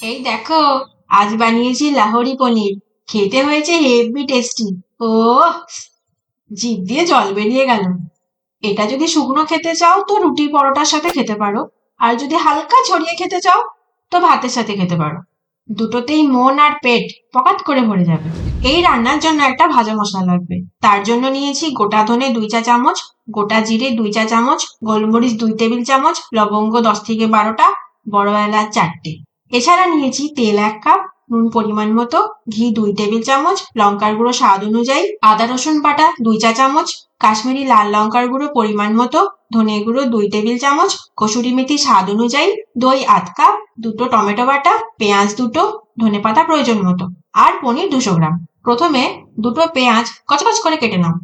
এই দেখো, আজ বানিয়েছি লাহোরি পনির। খেতে হয়েছে হেভি টেস্টি। ও, জিভ দিয়ে জল বেরিয়ে গেল। এটা যদি শুকনো খেতে চাও তো রুটি পরোটার সাথে খেতে পারো, আর যদি হালকা ছড়িয়ে খেতে চাও তো ভাতের সাথে খেতে পারো। দুটোতেই মন আর পেট পকাত করে ভরে যাবে। এই রান্নার জন্য একটা ভাজা মশলা লাগবে। তার জন্য নিয়েছি গোটা ধনে 2 চা চামচ, গোটা জিরে 2 চা চামচ, গোলমরিচ 2 টেবিল চামচ, লবঙ্গ 10 থেকে 12টা, বড় এলাচ 4টে। এছাড়া নিয়েছি তেল 1 কাপ, নুন পরিমাণ মতো, ঘি 2 টেবিল চামচ, লঙ্কার গুঁড়ো স্বাদ অনুযায়ী, আদা রসুন বাটা 2 চা চামচ, কাশ্মীরি লাল লঙ্কার গুঁড়ো পরিমাণ মতো, ধনে গুঁড়ো 2 টেবিল চামচ, কসুরি মেথি স্বাদ অনুযায়ী, দই 1 কাপ, দুটো টমেটো বাটা, পেঁয়াজ দুটো, ধনেপাতা প্রয়োজন মতো, আর পনির 200 গ্রাম। প্রথমে দুটো পেঁয়াজ কচকচ করে কেটে নাও।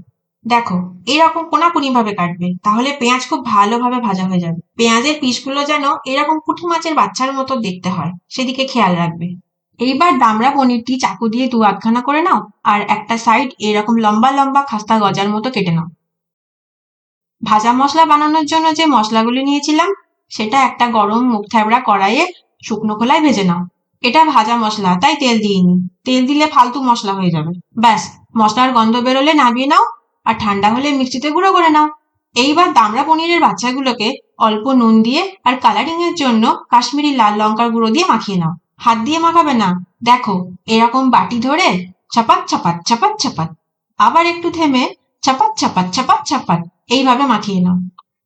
দেখো, এরকম কোনাকুনি ভাবে কাটবে, তাহলে পেঁয়াজ খুব ভালোভাবে ভাজা হয়ে যাবে। পেঁয়াজের পিসগুলো যেন এরকম পুঁটি মাছের বাচ্চার মতো দেখতে হয়, সেদিকে খেয়াল রাখবে। এইবার দামড়া পনিরটি চাকু দিয়ে 2 আধখানা করে নাও, আর একটা সাইড এরকম লম্বা লম্বা খাস্তা গজার মতো কেটে নাও। ভাজা মশলা বানানোর জন্য যে মশলাগুলি নিয়েছিলাম, সেটা একটা গরম মুখ থ্যাবড়া কড়াইয়ে শুকনো খোলায় ভেজে নাও। এটা ভাজা মশলা, তাই তেল দিইনি। তেল দিলে ফালতু মশলা হয়ে যাবে। ব্যাস, মশলার গন্ধ বেরোলে নামিয়ে নাও, আর ঠান্ডা হলে মিক্সিতে গুঁড়ো করে নাও। এইবার দামড়া পনিরের বাচ্চাগুলোকে অল্প নুন দিয়ে আর কালারিং এর জন্য কাশ্মীরি লাল লঙ্কার গুঁড়ো দিয়ে মাখিয়ে নাও। হাত দিয়ে মাখাবে না, দেখো, এরকম বাটি ধরে চাপাত চাপাত চাপাত চাপাত, আবার একটু থেমে চাপাত চাপাত চাপাত চাপাত, এইভাবে মাখিয়ে নাও।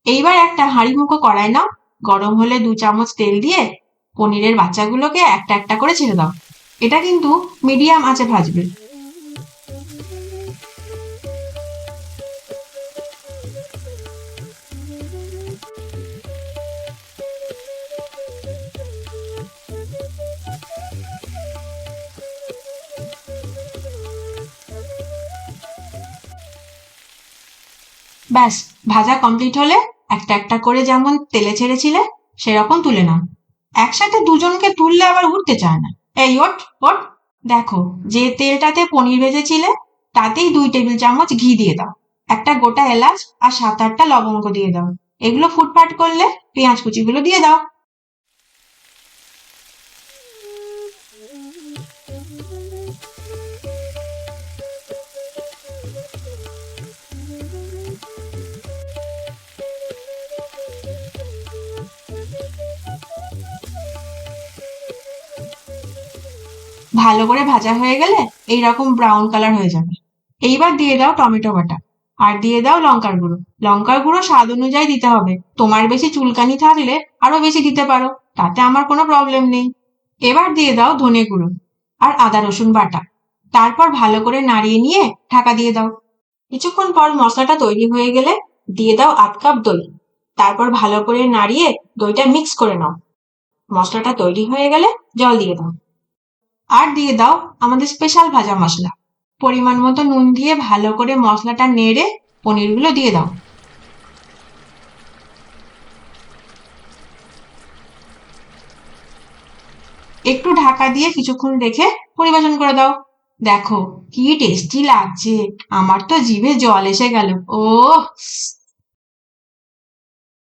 এইবার একটা হাঁড়ি মুখো কড়াই নাও, গরম হলে 2 চামচ তেল দিয়ে পনিরের বাচ্চাগুলোকে একটা একটা করে ছেড়ে দাও। এটা কিন্তু মিডিয়াম আঁচে ভাজবে। ব্যাস, ভাজা কমপ্লিট হলে একটা একটা করে যেমন তেলে ছেড়েছিলে সেরকম তুলে নাও। একসাথে দুজনকে তুললে আবার উঠতে চায় না। এই ওঠ, ওঠ। দেখো, যে তেলটাতে পনির ভেজেছিলে তাতেই 2 টেবিল চামচ ঘি দিয়ে দাও। একটা গোটা এলাচ আর 7-8টা লবঙ্গ দিয়ে দাও। এগুলো ফুটফাট করলে পেঁয়াজ কুচিগুলো দিয়ে দাও। ভালো করে ভাজা হয়ে গেলে এইরকম ব্রাউন কালার হয়ে যাবে। এইবার দিয়ে দাও টমেটো বাটা, আর দিয়ে দাও লঙ্কার গুঁড়ো। লঙ্কার গুঁড়ো স্বাদ অনুযায়ী দিতে হবে। তোমার বেশি চুলকানি থাকলে আরো বেশি দিতে পারো, তাতে আমার কোনো প্রবলেম নেই। এবার দিয়ে দাও ধনে গুঁড়ো আর আদা রসুন বাটা। তারপর ভালো করে নাড়িয়ে নিয়ে ঢাকা দিয়ে দাও। কিছুক্ষণ পর মশলাটা তৈরি হয়ে গেলে দিয়ে দাও 1 কাপ দই। তারপর ভালো করে নাড়িয়ে দইটা মিক্স করে নাও। মশলাটা তৈরি হয়ে গেলে জল দিয়ে দাও। আর দিয়ে দাও আমাদের স্পেশাল ভাজা মশলা। পরিমাণ মতো নুন দিয়ে ভালো করে মশলাটা নেড়ে পনিরগুলো দিয়ে দাও। একটু ঢাকা দিয়ে কিছুক্ষণ রেখে পরিবেশন করে দাও। দেখো, কি টেস্টি লাগছে, আমার তো জিভে জল এসে গেল। ও,